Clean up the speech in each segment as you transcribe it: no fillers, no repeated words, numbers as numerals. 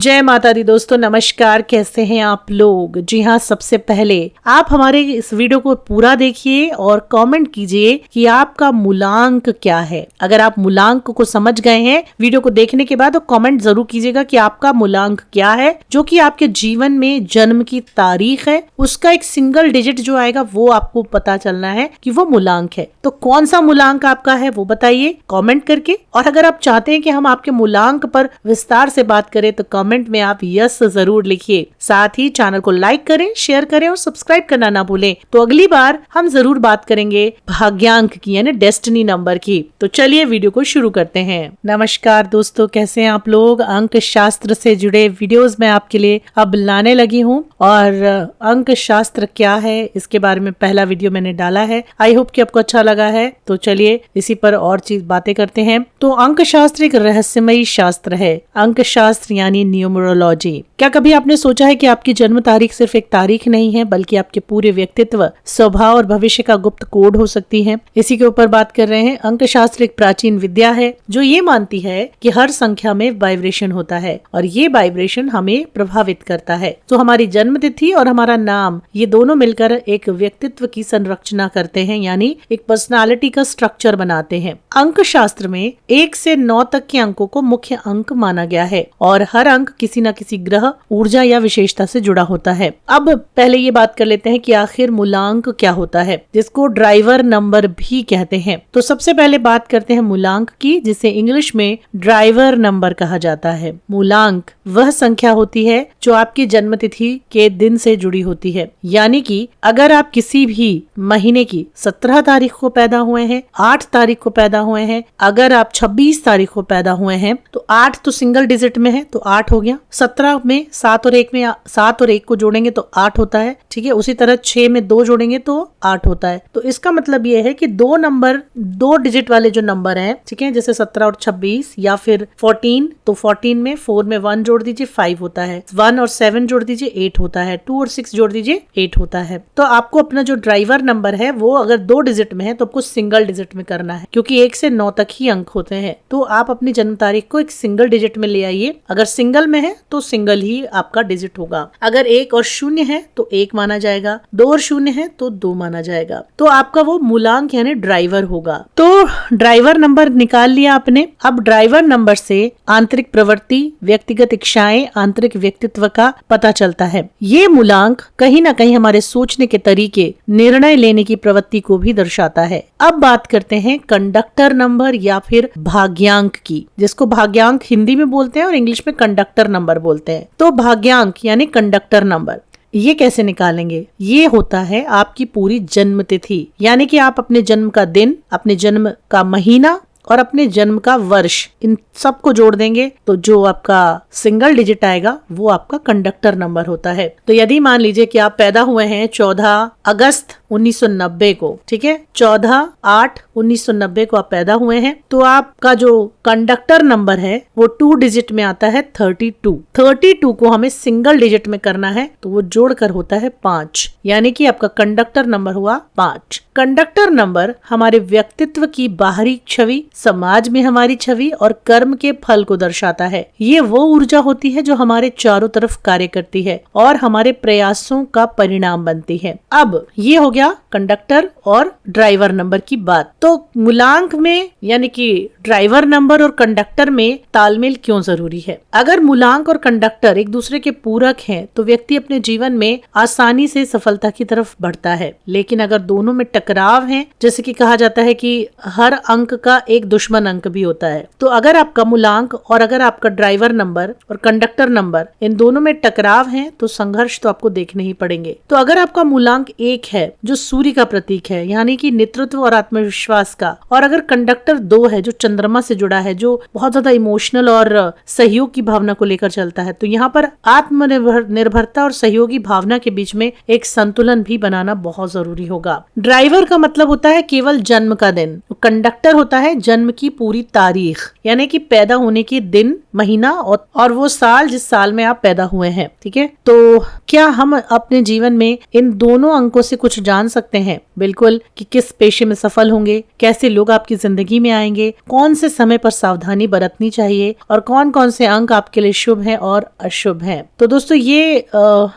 जय माता दी दोस्तों, नमस्कार। कैसे हैं आप लोग? जी हाँ, सबसे पहले आप हमारे इस वीडियो को पूरा देखिए और कमेंट कीजिए कि आपका मूलांक क्या है। अगर आप मूलांक को समझ गए हैं वीडियो को देखने के बाद, तो कमेंट जरूर कीजिएगा कि आपका मूलांक क्या है, जो कि आपके जीवन में जन्म की तारीख है, उसका एक सिंगल डिजिट जो आएगा वो आपको पता चलना है कि वो मूलांक है। तो कौन सा मूलांक आपका है वो बताइए कमेंट करके। और अगर आप चाहते हैं कि हम आपके मूलांक पर विस्तार से बात करें तो कमेंट में आप यस जरूर लिखिए। साथ ही चैनल को लाइक करें, शेयर करें और सब्सक्राइब करना ना भूलें। तो अगली बार हम जरूर बात करेंगे भाग्यांक की, यानी डेस्टिनी नंबर की। तो चलिए वीडियो को शुरू करते हैं। नमस्कार दोस्तों, कैसे हैं आप लोग? अंक शास्त्र से जुड़े वीडियोस मैं आपके लिए अब लाने लगी हूँ, और अंक शास्त्र क्या है इसके बारे में पहला वीडियो मैंने डाला है। आई होप कि आपको अच्छा लगा है। तो चलिए इसी पर और चीज बातें करते हैं। तो अंक शास्त्र एक रहस्यमयी शास्त्र है। अंक शास्त्र यानी न्यूमरोलॉजी। क्या कभी आपने सोचा है कि आपकी जन्म तारीख सिर्फ एक तारीख नहीं है, बल्कि आपके पूरे व्यक्तित्व, स्वभाव और भविष्य का गुप्त कोड हो सकती है? इसी के ऊपर बात कर रहे हैं। अंक शास्त्र एक प्राचीन विद्या है जो ये मानती है कि हर संख्या में वाइब्रेशन होता है और ये वाइब्रेशन हमें प्रभावित करता है। तो हमारी जन्म तिथि और हमारा नाम, ये दोनों मिलकर एक व्यक्तित्व की संरचना करते हैं, यानी एक पर्सनालिटी का स्ट्रक्चर बनाते हैं। अंक शास्त्र में 1 से 9 तक के अंकों को मुख्य अंक माना गया है और हर अंक किसी न किसी ग्रह, ऊर्जा या विशेषता से जुड़ा होता है। अब पहले ये बात कर लेते हैं कि आखिर मूलांक क्या होता है, जिसको ड्राइवर नंबर भी कहते हैं। तो सबसे पहले बात करते हैं मूलांक की, जिसे इंग्लिश में ड्राइवर नंबर कहा जाता है। मूलांक वह संख्या होती है जो आपकी जन्म तिथि के दिन से जुड़ी होती है। यानी कि अगर आप किसी भी महीने की 17 तारीख को पैदा हुए हैं, 8 तारीख को पैदा हुए हैं, अगर आप 26 तारीख को पैदा हुए हैं, तो 8 तो सिंगल डिजिट में है तो 8 हो गया। 17 में 7 और 1 में 7 और 1 को जोड़ेंगे तो 8 होता है, ठीक है। उसी तरह 6 में 2 जोड़ेंगे तो 8 होता है। तो इसका मतलब ये है कि 2 नंबर, 2 डिजिट वाले जो नंबर हैं, ठीक है, जैसे 17 और 26 या फिर 14, तो 14 में 4 में 1 जोड़ दीजिए 5 होता है, 1 और 7 जोड़ दीजिए 8 होता है, 2 और 6 जोड़ दीजिए 8 होता है। तो आपको अपना जो ड्राइवर नंबर है वो अगर 2 डिजिट में है तो आपको सिंगल डिजिट में करना है, क्योंकि 1 से 9 तक ही अंक होते हैं। तो आप अपनी जन्म तारीख को एक सिंगल डिजिट में ले आइए। अगर सिंगल में है तो सिंगल ही आपका डिजिट होगा। अगर 1 और 0 है तो 1 माना जाएगा, 2 और 0 है तो 2 माना जाएगा। तो आपका वो मूलांक यानी ड्राइवर होगा। तो ड्राइवर नंबर निकाल लिया आपने। अब ड्राइवर नंबर से आंतरिक प्रवृत्ति, व्यक्तिगत इच्छाएं, आंतरिक व्यक्तित्व का पता चलता है। ये मूलांक कहीं ना कहीं हमारे सोचने के तरीके, निर्णय लेने की प्रवृत्ति को भी दर्शाता है। अब बात करते हैं कंडक्टर नंबर या फिर भाग्यांक की, जिसको भाग्यांक हिंदी में बोलते हैं और इंग्लिश में कंडक्टर नंबर बोलते हैं। तो भाग्यांक यानी कंडक्टर नंबर, ये कैसे निकालेंगे? ये होता है आपकी पूरी जन्म तिथि, यानी कि आप अपने जन्म का दिन, अपने जन्म का महीना और अपने जन्म का वर्ष, इन सबको जोड़ देंगे तो जो आपका सिंगल डिजिट आएगा वो आपका कंडक्टर नंबर होता है। तो यदि मान लीजिए कि आप पैदा हुए हैं 14 अगस्त 1990 को, ठीक है, 14/8/1990 को आप पैदा हुए हैं, तो आपका जो कंडक्टर नंबर है वो 2 डिजिट में आता है 32। 32 को हमें सिंगल डिजिट में करना है तो वो जोड़कर होता है 5, यानी कि आपका कंडक्टर नंबर हुआ 5। कंडक्टर नंबर हमारे व्यक्तित्व की बाहरी छवि, समाज में हमारी छवि और कर्म के फल को दर्शाता है। ये वो ऊर्जा होती है जो हमारे चारों तरफ कार्य करती है और हमारे प्रयासों का परिणाम बनती है। अब ये हो गया कंडक्टर और ड्राइवर नंबर की बात। तो मूलांक में यानी कि ड्राइवर नंबर और कंडक्टर में तालमेल क्यों जरूरी है? अगर मूलांक और कंडक्टर एक दूसरे के पूरक हैं तो व्यक्ति अपने जीवन में आसानी से सफलता की तरफ बढ़ता है। लेकिन अगर दोनों में टकराव है, जैसे कि कहा जाता है कि हर अंक का एक दुश्मन अंक भी होता है, तो अगर आपका मूलांक और अगर आपका ड्राइवर नंबर और कंडक्टर नंबर इन दोनों में टकराव है तो संघर्ष तो आपको देखने ही पड़ेंगे। तो अगर आपका मूलांक 1 है जो सूर्य का प्रतीक है, यानी कि नेतृत्व और आत्मविश्वास का, और अगर कंडक्टर 2 है जो चंद्रमा से जुड़ा है, जो बहुत ज्यादा इमोशनल और सहयोग की भावना को लेकर चलता है, तो यहाँ पर आत्मनिर्भरता और सहयोगी भावना के बीच में एक संतुलन भी बनाना बहुत जरूरी होगा। ड्राइवर का मतलब होता है केवल जन्म का दिन, कंडक्टर होता है जन्म की पूरी तारीख, यानी कि पैदा होने के दिन, महीना और वो साल जिस साल में आप पैदा हुए हैं, ठीक है। तो क्या हम अपने जीवन में इन दोनों अंकों से कुछ जान सकते सकते हैं बिल्कुल कि किस पेशे में सफल होंगे, कैसे लोग आपकी जिंदगी में आएंगे, कौन से समय पर सावधानी बरतनी चाहिए और कौन कौन से अंक आपके लिए शुभ हैं और अशुभ हैं। तो दोस्तों ये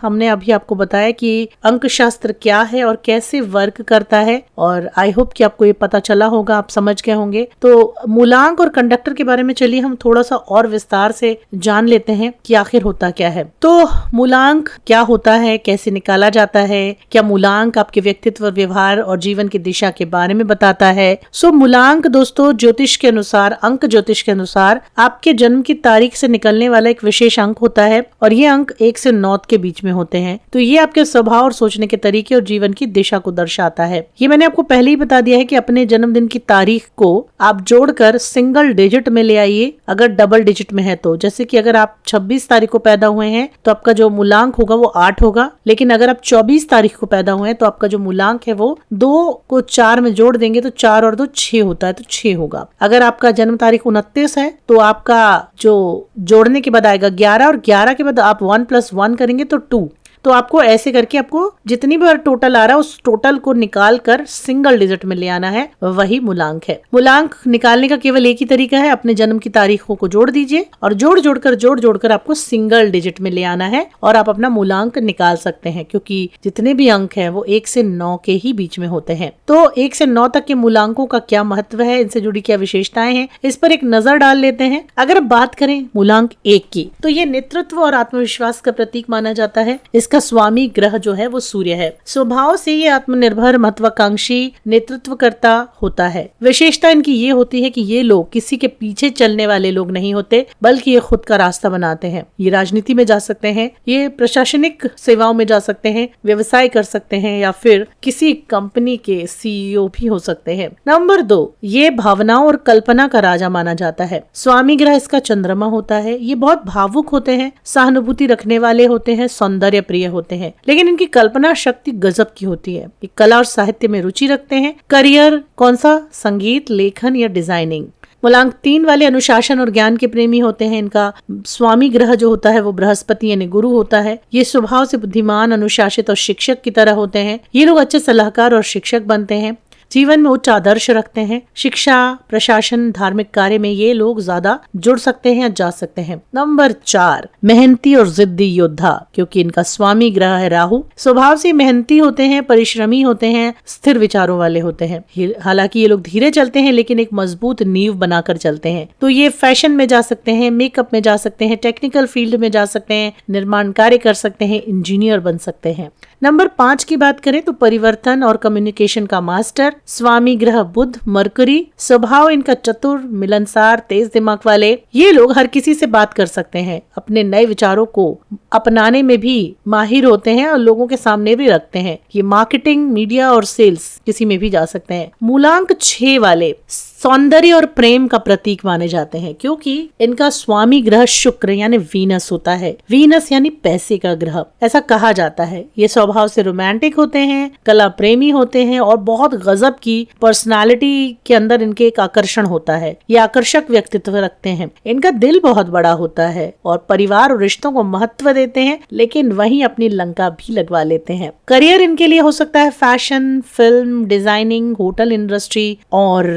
हमने अभी आपको बताया कि अंक शास्त्र क्या है और कैसे वर्क करता है, और आई होप कि आपको ये पता चला होगा, आप समझ गए होंगे। तो मूलांक और कंडक्टर के बारे में चलिए हम थोड़ा सा और विस्तार से जान लेते हैं कि आखिर होता क्या है। तो मूलांक क्या होता है, कैसे निकाला जाता है, क्या मूलांक आपके व्यक्तित्व, व्यवहार और जीवन की दिशा के बारे में बताता है। सो मूलांक दोस्तों ज्योतिष के अनुसार, अंक ज्योतिष के अनुसार आपके जन्म की तारीख से निकलने वाला एक विशेष अंक होता है और ये अंक 1 से 9 के बीच में होते हैं। तो ये आपके स्वभाव और सोचने के तरीके और जीवन की दिशा को दर्शाता है। ये मैंने आपको पहले ही बता दिया है कि अपने जन्मदिन की तारीख को आप जोड़कर सिंगल डिजिट में ले आइए, अगर डबल डिजिट में है तो। जैसे कि अगर आप 26 तारीख को पैदा हुए हैं तो आपका जो मूलांक होगा वो 8 होगा, लेकिन अगर आप 24 तारीख को पैदा हुए हैं तो आपका जो मूलांक है वो 2 को 4 में जोड़ देंगे तो 4 और 2 6 होता है, तो 6 होगा। अगर आपका जन्म तारीख 29 है तो आपका जो जोड़ने के बाद आएगा 11, और 11 के बाद आप 1 + 1 करेंगे तो 2। तो आपको ऐसे करके आपको जितनी बार टोटल आ रहा है उस टोटल को निकाल कर सिंगल डिजिट में ले आना है, वही मूलांक है। मूलांक निकालने का केवल एक ही तरीका है, अपने जन्म की तारीखों को जोड़ दीजिए और जोड़ जोड़कर आपको सिंगल डिजिट में ले आना है और आप अपना मूलांक निकाल सकते हैं, क्योंकि जितने भी अंक हैं वो 1 से 9 के ही बीच में होते हैं। तो 1 से 9 तक के मूलांकों का क्या महत्व है, इनसे जुड़ी क्या विशेषताएं हैं, इस पर एक नजर डाल लेते हैं। अगर बात करें मूलांक 1 की, तो ये नेतृत्व और आत्मविश्वास का प्रतीक माना जाता है। इसका स्वामी ग्रह जो है वो सूर्य है। स्वभाव से ये आत्मनिर्भर, महत्वाकांक्षी, नेतृत्वकर्ता होता है। विशेषता इनकी ये होती है कि ये लोग किसी के पीछे चलने वाले लोग नहीं होते, बल्कि ये खुद का रास्ता बनाते हैं। ये राजनीति में जा सकते हैं, ये प्रशासनिक सेवाओं में जा सकते हैं, व्यवसाय कर सकते हैं, या फिर किसी कंपनी के CEO भी हो सकते हैं। नंबर 2, ये भावनाओं और कल्पना का राजा माना जाता है। स्वामी ग्रह इसका चंद्रमा होता है। ये बहुत भावुक होते हैं, सहानुभूति रखने वाले होते हैं, सौंदर्य प्रिय होते हैं, लेकिन इनकी कल्पना शक्ति गजब की होती है। ये कला और साहित्य में रुचि रखते हैं। करियर कौन सा, संगीत, लेखन या डिजाइनिंग। मूलांक 3 वाले अनुशासन और ज्ञान के प्रेमी होते हैं। इनका स्वामी ग्रह जो होता है वो बृहस्पति यानी गुरु होता है। ये स्वभाव से बुद्धिमान, अनुशासित और शिक्षक की तरह होते हैं। ये लोग अच्छे सलाहकार और शिक्षक बनते हैं। जीवन में उच्च आदर्श रखते हैं। शिक्षा, प्रशासन, धार्मिक कार्य में ये लोग ज्यादा जुड़ सकते हैं, जा सकते हैं। नंबर 4, मेहनती और जिद्दी योद्धा, क्योंकि इनका स्वामी ग्रह है राहु। स्वभाव से मेहनती होते हैं, परिश्रमी होते हैं, स्थिर विचारों वाले होते हैं। हालांकि ये लोग धीरे चलते हैं लेकिन एक मजबूत नींव बनाकर चलते हैं। तो ये फैशन में जा सकते हैं, मेकअप में जा सकते हैं, टेक्निकल फील्ड में जा सकते हैं, निर्माण कार्य कर सकते हैं, इंजीनियर बन सकते हैं। नंबर 5 की बात करें तो परिवर्तन और कम्युनिकेशन का मास्टर, स्वामी ग्रह बुध, मरकरी। स्वभाव इनका चतुर, मिलनसार, तेज दिमाग वाले। ये लोग हर किसी से बात कर सकते हैं, अपने नए विचारों को अपनाने में भी माहिर होते हैं और लोगों के सामने भी रखते हैं। ये मार्केटिंग, मीडिया और सेल्स किसी में भी जा सकते हैं। मूलांक 6 वाले सौंदर्य और प्रेम का प्रतीक माने जाते हैं, क्योंकि इनका स्वामी ग्रह शुक्र यानी वीनस होता है। वीनस यानी पैसे का ग्रह, ऐसा कहा जाता है। ये स्वभाव से रोमांटिक होते हैं, कला प्रेमी होते हैं और बहुत गजब की पर्सनालिटी के अंदर इनके एक आकर्षण होता है। ये आकर्षक व्यक्तित्व रखते हैं। इनका दिल बहुत बड़ा होता है और परिवार और रिश्तों को महत्व देते हैं, लेकिन वहीं अपनी लंका भी लगवा लेते हैं। करियर इनके लिए हो सकता है fashion, film, designing, hotel industry और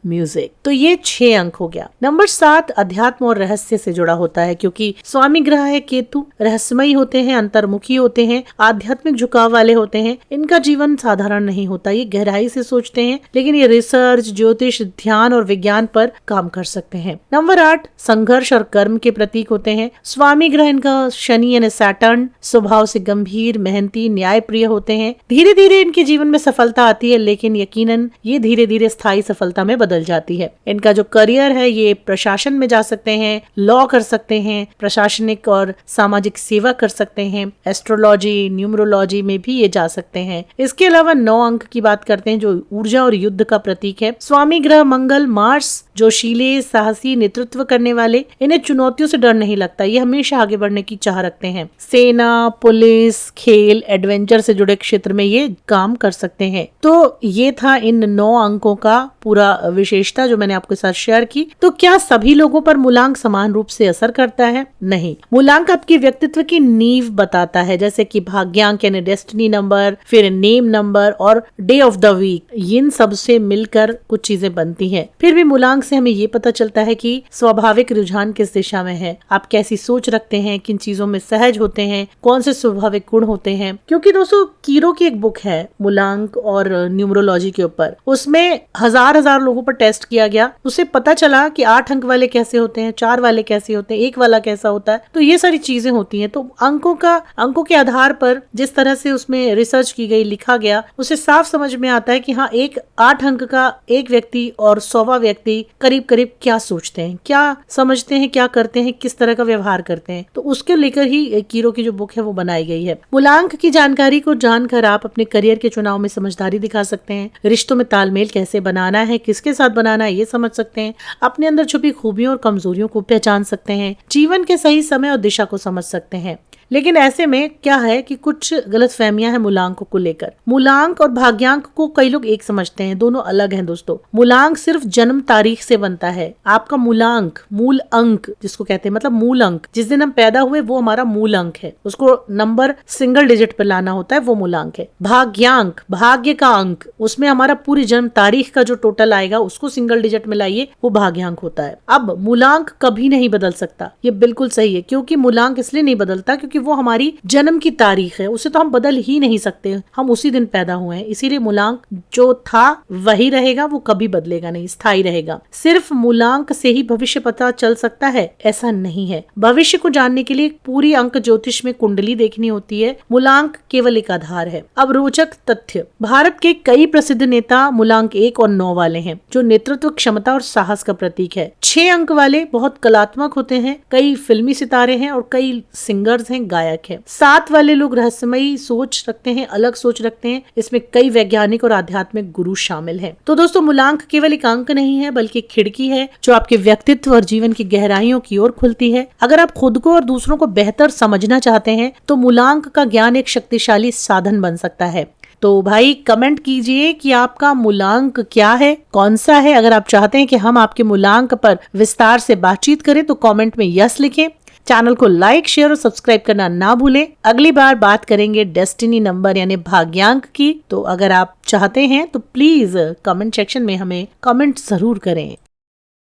म्यूजिक। तो ये 6 अंक हो गया। नंबर 7 अध्यात्म और रहस्य से जुड़ा होता है, क्योंकि स्वामी ग्रह है केतु। रहस्यमयी होते हैं, अंतर्मुखी होते हैं, आध्यात्मिक झुकाव वाले होते हैं। इनका जीवन साधारण नहीं होता, ये गहराई से सोचते हैं, लेकिन ये रिसर्च, ज्योतिष, ध्यान और विज्ञान पर काम कर सकते हैं। नंबर 8 संघर्ष और कर्म के प्रतीक होते हैं। स्वामी ग्रह इनका शनि यानी सैटर्न। स्वभाव से गंभीर, मेहनती, न्याय प्रिय होते हैं। धीरे धीरे इनके जीवन में सफलता आती है, लेकिन यकीनन ये धीरे धीरे स्थायी सफलता में बदल जाती है। इनका जो करियर है ये प्रशासन में जा सकते हैं, लॉ कर सकते हैं, प्रशासनिक और सामाजिक सेवा कर सकते हैं, एस्ट्रोलॉजी, न्यूमरोलॉजी में भी ये जा सकते हैं। इसके अलावा 9 अंक की बात करते हैं जो ऊर्जा और युद्ध का प्रतीक है। स्वामी ग्रह मंगल, मार्स जोशीले, साहसी, नेतृत्व करने वाले, इन्हें चुनौतियों से डर नहीं लगता, ये हमेशा आगे बढ़ने की चाह रखते हैं। सेना, पुलिस, खेल, एडवेंचर से जुड़े क्षेत्र में ये काम कर सकते हैं। तो ये था इन 9 अंकों का पूरा विशेषता जो मैंने आपके साथ शेयर की। तो क्या सभी लोगों पर मूलांक समान रूप से असर करता है? नहीं। मूलांक आपके व्यक्तित्व की नींव बताता है, जैसे कि भाग्यांक यानी डेस्टिनी नंबर, फिर नेम नंबर और डे ऑफ द वीक, इन सब से मिलकर कुछ चीजें बनती हैं। फिर भी मूलांक से हमें ये पता चलता है कि स्वाभाविक रुझान किस दिशा में है, आप कैसी सोच रखते हैं, किन चीजों में सहज होते हैं, कौन से स्वाभाविक गुण होते हैं। क्योंकि दोस्तों कीरो की एक बुक है मूलांक और न्यूमरोलॉजी के ऊपर, उसमें हजार लोगों पर टेस्ट किया गया, उससे पता चला कि 8 अंक वाले कैसे होते हैं, 4 वाले कैसे होते हैं, 1 वाला कैसा होता है। तो ये सारी चीजें होती हैं। तो अंकों के आधार पर जिस तरह से उसमें रिसर्च की गई, लिखा गया, उसे साफ समझ में आता है कि हाँ, एक 8 अंक का एक व्यक्ति और 100वां व्यक्ति करीब करीब क्या सोचते हैं, क्या समझते हैं, क्या करते हैं, किस तरह का व्यवहार करते हैं। तो उसके लेकर ही कीरो की जो बुक है वो बनाई गई है। मूलांक की जानकारी को जानकर आप अपने करियर के चुनाव में समझदारी दिखा सकते हैं, रिश्तों में तालमेल कैसे बनाना है, किसके साथ बनाना है ये समझ सकते हैं, अपने अंदर छुपी खूबियों और कमजोरियों को पहचान सकते हैं, जीवन के सही समय और दिशा को समझ सकते हैं। लेकिन ऐसे में क्या है कि कुछ गलतफहमियां हैं मूलांक को लेकर। मूलांक और भाग्यांक को कई लोग एक समझते हैं, दोनों अलग हैं दोस्तों। मूलांक सिर्फ जन्म तारीख से बनता है। आपका मूलांक, मूल अंक जिसको कहते हैं, मतलब मूल अंक, जिस दिन हम पैदा हुए वो हमारा मूल अंक है, उसको नंबर सिंगल डिजिट पे लाना होता है, वो मूलांक है। भाग्यांक, भाग्य का अंक, उसमें हमारा पूरी जन्म तारीख का जो टोटल आएगा उसको सिंगल डिजिट में लाइए, वो भाग्यांक होता है। अब मूलांक कभी नहीं बदल सकता, ये बिल्कुल सही है, क्योंकि मूलांक इसलिए नहीं बदलता क्योंकि वो हमारी जन्म की तारीख है, उसे तो हम बदल ही नहीं सकते, हम उसी दिन पैदा हुए हैं, इसीलिए मूलांक जो था वही रहेगा, वो कभी बदलेगा नहीं, स्थायी रहेगा। सिर्फ मूलांक से ही भविष्य पता चल सकता है ऐसा नहीं है। भविष्य को जानने के लिए पूरी अंक ज्योतिष में कुंडली देखनी होती है, मूलांक केवल एक आधार है। अब रोचक तथ्य, भारत के कई प्रसिद्ध नेता मूलांक 1 और 9 वाले हैं, जो नेतृत्व क्षमता और साहस का प्रतीक है। 6 अंक वाले बहुत कलात्मक होते हैं, कई फिल्मी सितारे हैं और कई सिंगर्स हैं, गायक है। 7 वाले लोग रहस्यमयी सोच रखते हैं, अलग सोच रखते हैं, इसमें कई वैज्ञानिक और आध्यात्मिक गुरु शामिल हैं। तो दोस्तों मूलांक केवल एक अंक नहीं है, बल्कि खिड़की है जो आपके व्यक्तित्व और जीवन की गहराइयों की ओर खुलती है। अगर आप खुद को और दूसरों को बेहतर समझना चाहते हैं तो मूलांक का ज्ञान एक शक्तिशाली साधन बन सकता है। तो भाई कमेंट कीजिए कि आपका मूलांक क्या है, कौन सा है। अगर आप चाहते हैं कि हम आपके मूलांक पर विस्तार से बातचीत करें तो कमेंट में यस लिखें। चैनल को लाइक, शेयर और सब्सक्राइब करना ना भूलें। अगली बार बात करेंगे डेस्टिनी नंबर यानी भाग्यांक की। तो अगर आप चाहते हैं तो प्लीज कमेंट सेक्शन में हमें कमेंट जरूर करें।